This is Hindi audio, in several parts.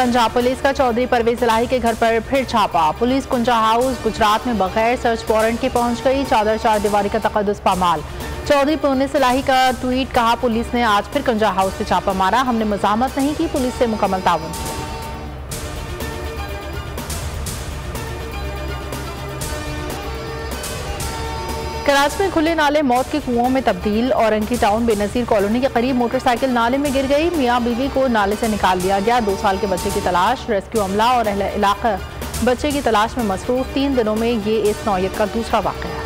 पंजाब पुलिस का चौधरी परवेज इलाही के घर पर फिर छापा। पुलिस कुंजा हाउस गुजरात में बगैर सर्च वारंट के पहुंच गई। चादर चार दीवारी का तकद्दुस पामाल। चौधरी परवेज इलाही का ट्वीट, कहा पुलिस ने आज फिर कुंजा हाउस पे छापा मारा, हमने मजामत नहीं की, पुलिस से मुकम्मल ताउन किया। कराची में खुले नाले मौत के कुओं में तब्दील। औरंगी टाउन बेनजीर कॉलोनी के करीब मोटरसाइकिल नाले में गिर गई। मियां बीवी को नाले से निकाल लिया गया। 2 साल के बच्चे की तलाश। रेस्क्यू अमला और अहले इलाका बच्चे की तलाश में मसरूफ। 3 दिनों में ये इस नौयत का दूसरा वाक़या है।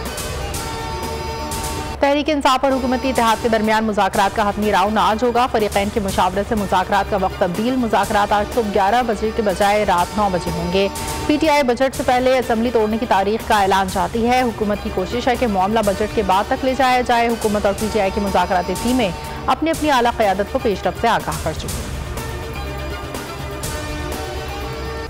तहरीक इंसाफ और हुकूमती इत्तेहाद के दरमियान मुज़ाकरात का हतमी राउंड आज होगा। फरीक़ैन के मुशावरत से मुज़ाकरात का वक्त तब्दील। मुज़ाकरात आज सुबह 11 बजे के बजाय रात 9 बजे होंगे। PTI बजट से पहले असम्बली तोड़ने की तारीख का ऐलान चाहती है। हुकूमत की कोशिश है कि मामला बजट के बाद तक ले जाया जाए। हुकूमत और PTI की मुज़ाकराती टीमें अपनी अपनी आला क़यादत को पेशरफ से आगाह कर चुकी हैं।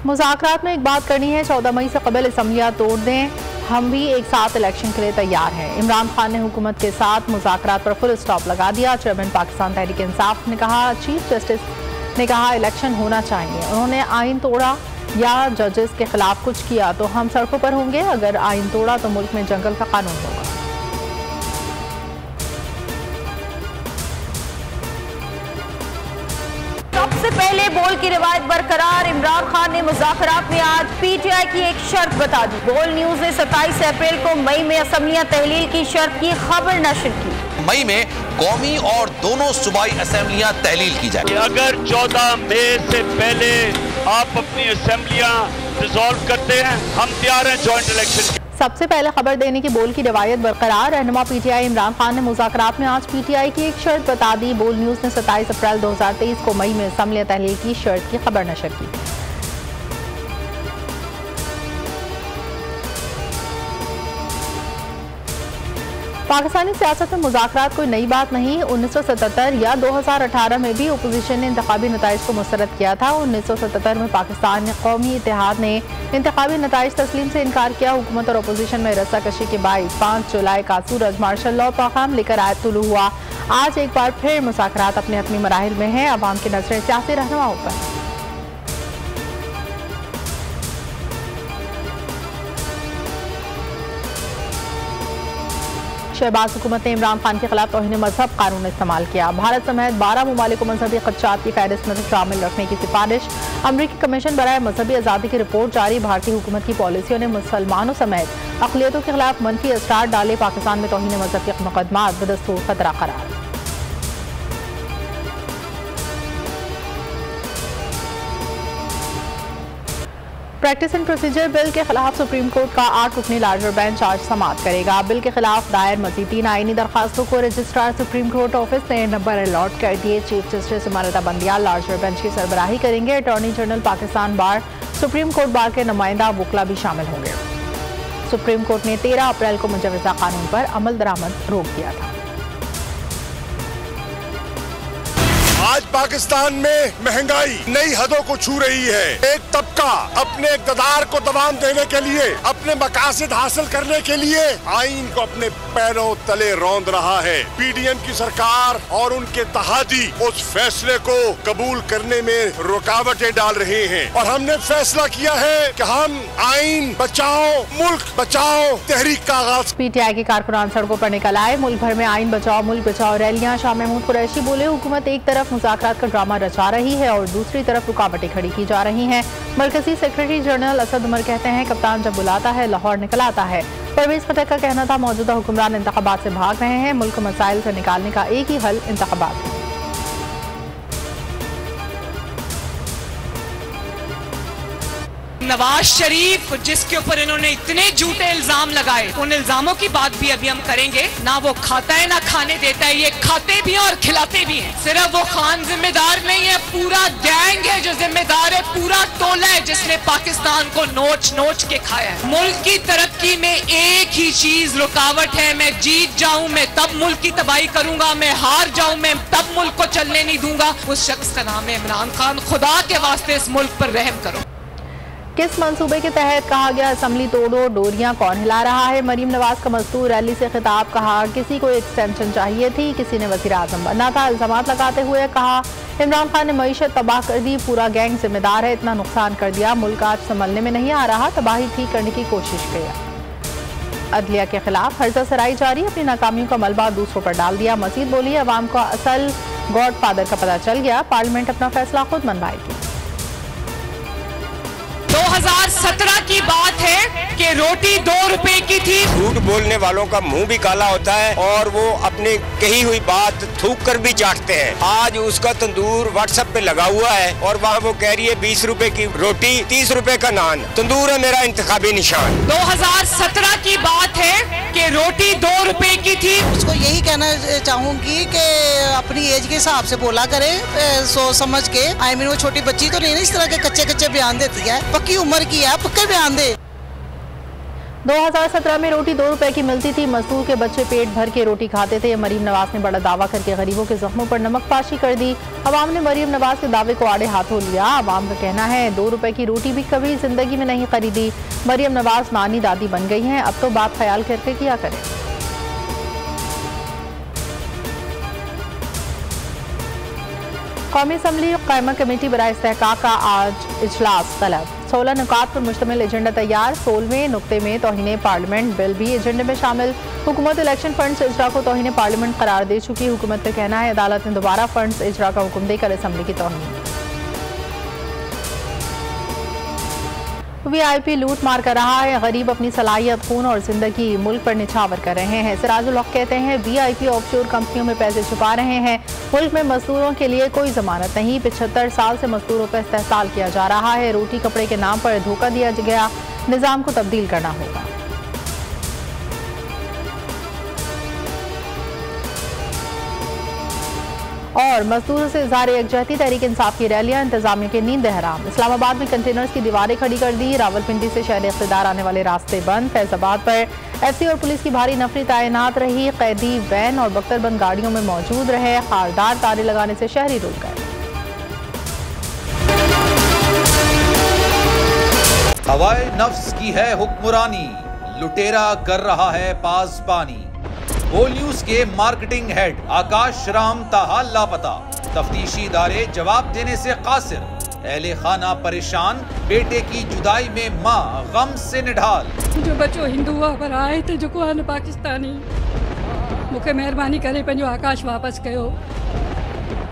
मुज़ाकरात में एक बात करनी है, 14 मई से कबल असम्बलियाँ तोड़ दें, हम भी एक साथ इलेक्शन के लिए तैयार हैं। इमरान खान ने हुकूमत के साथ मुज़ाकरात पर फुल स्टॉप लगा दिया। चेयरमैन पाकिस्तान तहरीक इंसाफ ने कहा, चीफ जस्टिस ने कहा इलेक्शन होना चाहिए। उन्होंने आइन तोड़ा या जजेस के खिलाफ कुछ किया तो हम सड़कों पर होंगे। अगर आइन तोड़ा तो मुल्क में जंगल का कानून होगा। सबसे पहले बोल की रिवायत बरकरार। इमरान खान ने मुज़ाकरात में आज PTI की एक शर्त बता दी। बोल न्यूज ने 27 अप्रैल को मई में असम्बलियां तहलील की शर्त की खबर नशर की। मई में कौमी और दोनों सूबाई असेंबलियां तहलील की जाए। अगर 14 मई से पहले आप अपनी असेंबलियां डिसॉल्व करते हैं, हम तैयार हैं जॉइंट इलेक्शन। सबसे पहले खबर देने की बोल की रिवायत बरकरार। रहनुमा PTI इमरान खान ने मुज़ाकरात में आज PTI की एक शर्त बता दी। बोल न्यूज ने 27 अप्रैल 2023 को मई में असम्बलियां तहलील की शर्त की खबर नशर की। पाकिस्तानी सियासत में मुज़ाकरात कोई नई बात नहीं। 1977 या 2018 में भी अपोजिशन ने इंतखाबी नताइज को मुस्तरद किया था। 1977 में पाकिस्तान ने कौमी इत्तेहाद ने इंतखाबी नताइज तस्लीम से इनकार किया। हुकूमत और अपोजिशन में रस्साकशी के बाइस 5 जुलाई का सूरज मार्शल लॉ पैगाम लेकर आयत तुलू हुआ। आज एक बार फिर मुज़ाकरात अपने हतमी मराहिल में हैं। अवाम की नजरें सियासी रहनुमाओं पर। शहबाज हुकूमत ने इमरान खान के खिलाफ तौहीन मजहब कानून इस्तेमाल किया। भारत समेत 12 ममालिक को मजहबी खदशात की फहरिस्त में शामिल रखने की सिफारिश। अमरीकी कमीशन बराए मजहबी आज़ादी की रिपोर्ट जारी। भारतीय हुकूमत की पॉलिसियों ने मुसलमानों समेत अक़लियतों के खिलाफ मनफी असरार डाले। पाकिस्तान में तौहीन मजहब के मुकदमात बदस्तूर खतरा करार। प्रैक्टिस एंड प्रोसीजर बिल के खिलाफ सुप्रीम कोर्ट का 8 रुकनी लार्जर बेंच आज समाअत करेगा। बिल के खिलाफ दायर मजीद 3 आईनी दरखास्तों को रजिस्ट्रार सुप्रीम कोर्ट ऑफिस ने नंबर अलॉट कर दिए। चीफ जस्टिस इमारत बंदियाल लार्जर बेंच की सरबराही करेंगे। अटॉर्नी जनरल पाकिस्तान बार, सुप्रीम कोर्ट बार के नुमाइंदा वुकला भी शामिल होंगे। सुप्रीम कोर्ट ने 13 अप्रैल को मुजव्वज़ा कानून पर अमल दरामद रोक दिया था। आज पाकिस्तान में महंगाई नई हदों को छू रही है। एक तबका अपने इक़्तिदार को दबाम देने के लिए, अपने मकासद हासिल करने के लिए आइन को अपने पैरों तले रौंद रहा है। PDM की सरकार और उनके तहादी उस फैसले को कबूल करने में रुकावटें डाल रहे हैं और हमने फैसला किया है कि हम आइन बचाओ मुल्क बचाओ तहरीक का आगाज। PTI के कारकुनान सड़कों पर निकल आए। मुल्क भर में आइन बचाओ मुल्क बचाओ रैलियां। शाह महमूद कुरैशी बोले, हुकूमत एक तरफ मुज़ाकरात का ड्रामा रचा रही है और दूसरी तरफ रुकावटें खड़ी की जा रही हैं। मरकजी सेक्रेटरी जनरल असद उमर कहते हैं, कप्तान जब बुलाता है लाहौर निकल आता है। परवेज खटक का कहना था, मौजूदा हुक्मरान इंतखाबात से भाग रहे हैं। मुल्क मसाइल से निकालने का एक ही हल इंतखाबात है। नवाज शरीफ जिसके ऊपर इन्होंने इतने झूठे इल्जाम लगाए, उन इल्जामों की बात भी अभी हम करेंगे। ना वो खाता है ना खाने देता है, ये खाते भी हैं और खिलाते भी हैं। सिर्फ वो खान जिम्मेदार नहीं है, पूरा गैंग है जो जिम्मेदार है, पूरा टोला है जिसने पाकिस्तान को नोच नोच के खाया है। मुल्क की तरक्की में एक ही चीज रुकावट है, मैं जीत जाऊं मैं तब मुल्क की तबाही करूंगा, मैं हार जाऊं मैं तब मुल्क को चलने नहीं दूंगा। उस शख्स का नाम है इमरान खान। खुदा के वास्ते इस मुल्क पर रहम करो। किस मंसूबे के तहत कहा गया असेंबली तोड़ो, डोरियां कौन हिला रहा है? मरीम नवाज का मजदूर रैली से खिताब, कहा किसी को एक्सटेंशन चाहिए थी, किसी ने वज़ीर आज़म बनना था। इल्जामात लगाते हुए कहा इमरान खान ने मईशत तबाह कर दी, पूरा गैंग जिम्मेदार है, इतना नुकसान कर दिया, मुल्क आज संभलने में नहीं आ रहा, तबाही ठीक करने की कोशिश किया। अदलिया के खिलाफ हर्जा सराई जारी, अपनी नाकामियों का मलबा दूसरों पर डाल दिया। मजीद बोली अवाम को असल गॉड फादर का पता चल गया, पार्लियामेंट अपना फैसला खुद मनवाएगी। 2017 की बात है कि रोटी 2 रुपए की थी। झूठ बोलने वालों का मुंह भी काला होता है और वो अपनी कही हुई बात थूक कर भी चाटते हैं। आज उसका तंदूर व्हाट्सएप पे लगा हुआ है और वहाँ वो कह रही है 20 रुपए की रोटी, 30 रुपए का नान। तंदूर है मेरा इंतखाबी निशान। 2017 की बात है कि रोटी 2 रुपए की थी। उसको यही कहना चाहूंगी कि अपनी एज के हिसाब से बोला करे, सोच समझ के। आई मीन वो छोटी बच्ची तो नहीं ना इस तरह के कच्चे बयान देती है, पक्की उम्र की है, पक्के बयान दे। 2017 में रोटी 2 रुपए की मिलती थी, मजदूर के बच्चे पेट भर के रोटी खाते थे। मरीम नवाज ने बड़ा दावा करके गरीबों के जख्मों पर नमक पाशी कर दी। अवाम ने मरीम नवाज के दावे को आड़े हाथों लिया। अवाम का कहना है 2 रुपए की रोटी भी कभी जिंदगी में नहीं खरीदी। मरीम नवाज नानी दादी बन गई हैं, अब तो बात ख्याल करके किया करें। कौमी असम्बली कायमा कमेटी बराए इस्तेहकाक का आज इजलास तलब। 16 नुकात पर मुश्तमिल एजेंडा तैयार। 16वें नुक्ते में तौहीन पार्लियामेंट बिल भी एजेंडे में शामिल। हुकूमत इलेक्शन फंड्स इजरा को तौहीन पार्लियामेंट करार दे चुकी। हुकूमत का कहना है अदालत ने दोबारा फंड्स इजरा का हुक्म देकर असम्बली की तौहीन। VIP लूट मार कर रहा है, गरीब अपनी सलाहियत, खून और जिंदगी मुल्क पर निछावर कर रहे हैं। सिराजुल हक कहते हैं VIP ऑफशोर कंपनियों में पैसे छुपा रहे हैं। मुल्क में मजदूरों के लिए कोई जमानत नहीं। 75 साल से मजदूरों का इस्तेहसाल किया जा रहा है। रोटी कपड़े के नाम पर धोखा दिया गया, निजाम को तब्दील करना होगा। और मजदूरों से इज़हार यकजहती तहरीक इंसाफ की रैलियां, इंतजामिया की नींद हराम। इस्लामाबाद में कंटेनर्स की दीवारें खड़ी कर दी। रावलपिंडी से शहर इख्तिदार आने वाले रास्ते बंद। फैजाबाद पर FC और पुलिस की भारी नफरी तैनात रही। कैदी वैन और बख्तरबंद गाड़ियों में मौजूद रहे। खारदार तारे लगाने से शहरी रुक गए। हवाए नफ्स की है हुक्मरानी, लुटेरा कर रहा है पासबानी। बोल न्यूज के मार्केटिंग हेड आकाश राम ताहा लापता। तफ्तीशी इदारे जवाब देने से कासिर। अहले खाना परेशान, बेटे की जुदाई में माँ गम से निढाल। जो बच्चों हिंदू पर आए थे, जो को पाकिस्तानी, मुझे मेहरबानी करे पंहिंजो आकाश वापस कयो।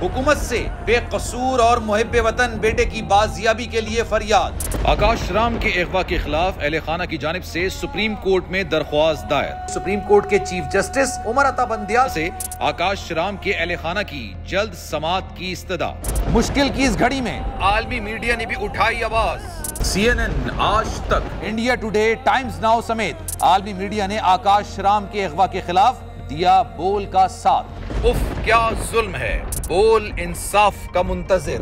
हुकूमत से बेकसूर और मुहिब्बे वतन बेटे की बाजियाबी के लिए फरियाद। आकाश राम के अगवा के खिलाफ अहले खाना की जानिब से सुप्रीम कोर्ट में दरख्वास्त दायर। सुप्रीम कोर्ट के चीफ जस्टिस उमर अता बंदियाल से आकाश राम के अहले खाना की जल्द समाअत की इस्तदा। मुश्किल की इस घड़ी में आलमी मीडिया ने भी उठाई आवाज। CNN, आज तक, इंडिया टुडे, टाइम्स नाउ समेत आलमी मीडिया ने आकाश राम के अगवा के खिलाफ दिया बोल का साथ। उफ क्या जुल्म है, बोल इंसाफ का मुंतजिर।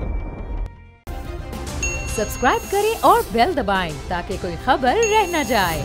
सब्सक्राइब करें और बेल दबाएं ताकि कोई खबर रह न जाए।